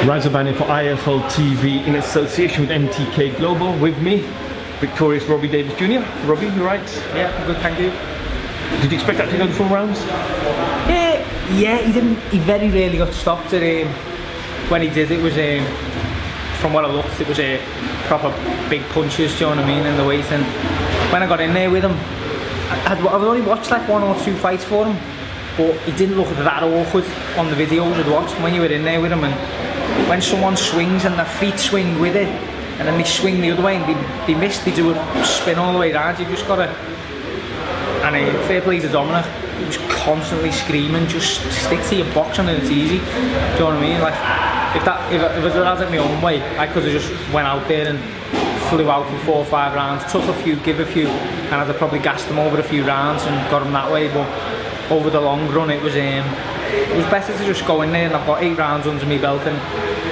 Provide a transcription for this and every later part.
Razabani for IFL TV in association with MTK Global. With me, victorious Robbie Davies Jr. Robbie, you right? Yeah, good, thank you. Did you expect that to go the full rounds? Yeah, he didn't. He very rarely got stopped. When he did, it was from what I looked, it was proper big punches. Do you know what I mean? In the weight, and when I got in there with him, I've only watched like 1 or 2 fights for him, but he didn't look that awkward on the videos I'd watched when you were in there with him. And when someone swings and their feet swing with it, and then they swing the other way and they miss, they do a spin all the way around. You just gotta. And fair play to Dominic. He was constantly screaming, just stick to your boxing and it's easy. Do you know what I mean? Like if it was my own way, I could have just went out there and flew out for 4 or 5 rounds, took a few, give a few, and I'd have probably gassed them over a few rounds and got them that way. But over the long run, it was better to just go in there, and I've got 8 rounds under my belt, and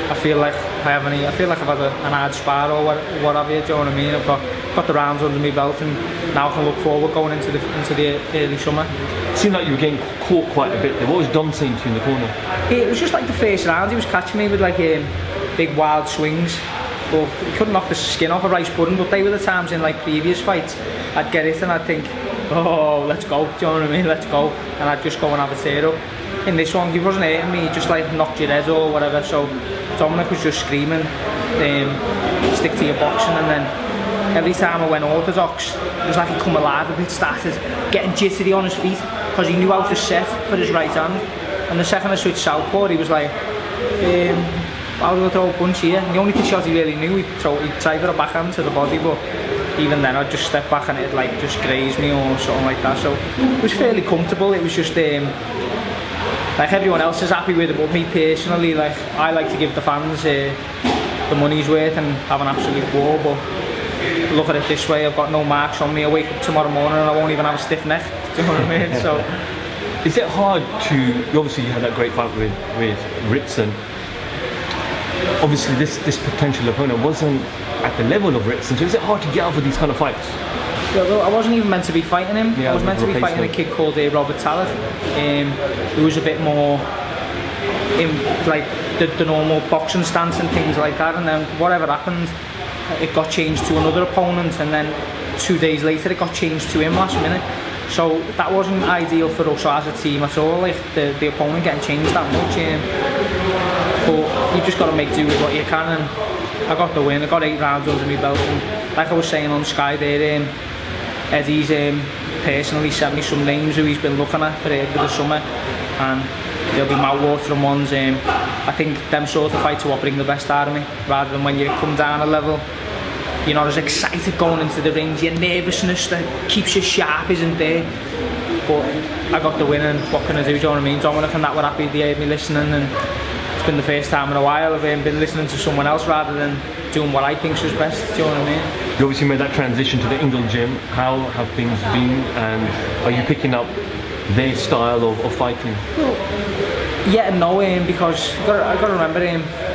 I feel like I've had an hard spar or what have you. Do you know what I mean? I've got the rounds under my belt, and now I can look forward going into the early summer. It seemed like you were getting caught quite a bit there. What was Dom saying to you in the corner? It was just like the first round, he was catching me with like big wild swings, but he couldn't knock the skin off a rice pudding. But they were the times in like previous fights I'd get it and I'd think, oh, let's go, do you know what I mean, let's go, and I'd just go and have a tear up. In this one, he wasn't hurting me, he just like knocked your head or whatever. So Dominic was just screaming, stick to your boxing. And then every time I went orthodox, it was like he'd come alive a bit, started getting jittery on his feet, because he knew how to set for his right hand. And the second I switched southpaw, he was like, how do I throw a punch here? And the only shot he really knew, he'd try for a backhand to the body, but even then I'd just step back and it'd like just graze me or something like that. So it was fairly comfortable. It was just like everyone else is happy with it, but me personally, like I like to give the fans the money's worth and have an absolute war. But look at it this way, I've got no marks on me. I wake up tomorrow morning and I won't even have a stiff neck. Do you know what I mean? So is it hard to, obviously you had that great fight with Ritson. Obviously this potential opponent wasn't at the level of Ritson, so is it hard to get out for these kind of fights? Yeah, well, I wasn't even meant to be fighting him. Yeah, I was meant to be fighting a kid called Robbie Davies, who was a bit more in like the normal boxing stance and things like that. And then whatever happened, it got changed to another opponent, and then 2 days later it got changed to him last minute. So that wasn't ideal for us as a team at all, like the opponent getting changed that much. But you've just got to make do with what you can, and I got the win. I got 8 rounds under my belt, and like I was saying on Sky there, Eddie's personally sent me some names who he's been looking at for the summer, and there'll be mouth-watering ones. I think them sort of fights are what bring the best out of me, rather than when you come down a level, you're not as excited going into the rings, your nervousness that keeps you sharp isn't there. But I got the win, and what can I do, do you know what I mean? Dominic and that were happy they heard me listening, and it's been the first time in a while I've been listening to someone else rather than doing what I think is best, do you know what I mean? You obviously made that transition to the Ingle gym. How have things been, and are you picking up their style of fighting? Well, yeah and no, because I've got to remember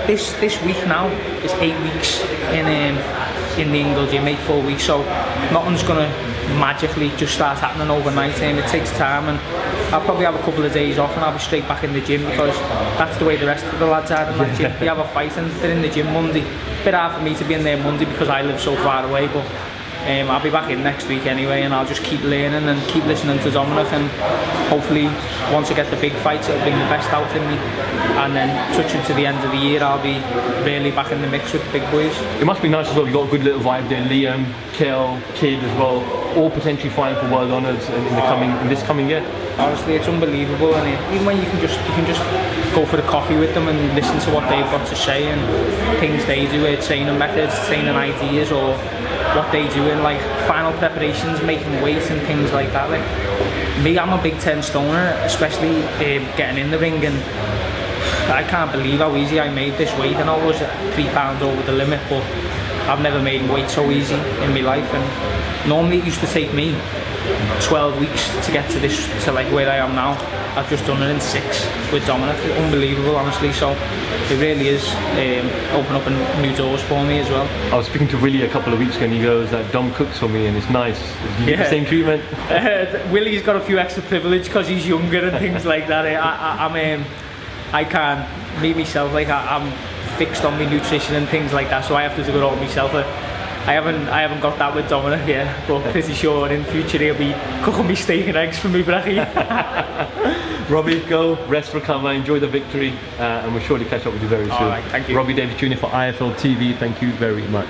this week now is 8 weeks in the Ingle gym, 8 full weeks, so nothing's going to magically just start happening overnight. It takes time, and I'll probably have a couple of days off and I'll be straight back in the gym, because that's the way the rest of the lads are in that gym. They have a fight and they're in the gym Monday. Bit hard for me to be in there Monday because I live so far away, but I'll be back in next week anyway, and I'll just keep learning and keep listening to Dominic, and hopefully once I get the big fights it'll bring the best out in me, and then touching to the end of the year I'll be really back in the mix with the big boys. It must be nice as well, you've got a good little vibe there. Liam, Kel, Kid as well, all potentially fighting for world honours in this coming year. Honestly, it's unbelievable, and even when you can just go for a coffee with them and listen to what they've got to say and things they do, training methods, training ideas, or what they do in like final preparations, making weight and things like that. Like me, I'm a big 10 stoner, especially getting in the ring, and I can't believe how easy I made this weight. I know I was 3 pounds over the limit, but I've never made weight so easy in my life. And normally it used to take me 12 weeks to get to like where I am now. I've just done it in 6 with Dominic. Unbelievable, honestly. So it really is opening up new doors for me as well. I was speaking to Willie a couple of weeks ago, and he goes that Dom cooks for me and it's nice. Do you get the same treatment? Willie's got a few extra privilege because he's younger and things like that. I can't meet myself. Like I'm fixed on my nutrition and things like that, so I have to do it all myself. I haven't got that with Dominic yet, but pretty sure in future he'll be cooking me steak and eggs for me brachie. Robbie, go, rest, recover, enjoy the victory, and we'll surely catch up with you very soon. All right, thank you. Robbie Davies Jr. for IFL TV, thank you very much.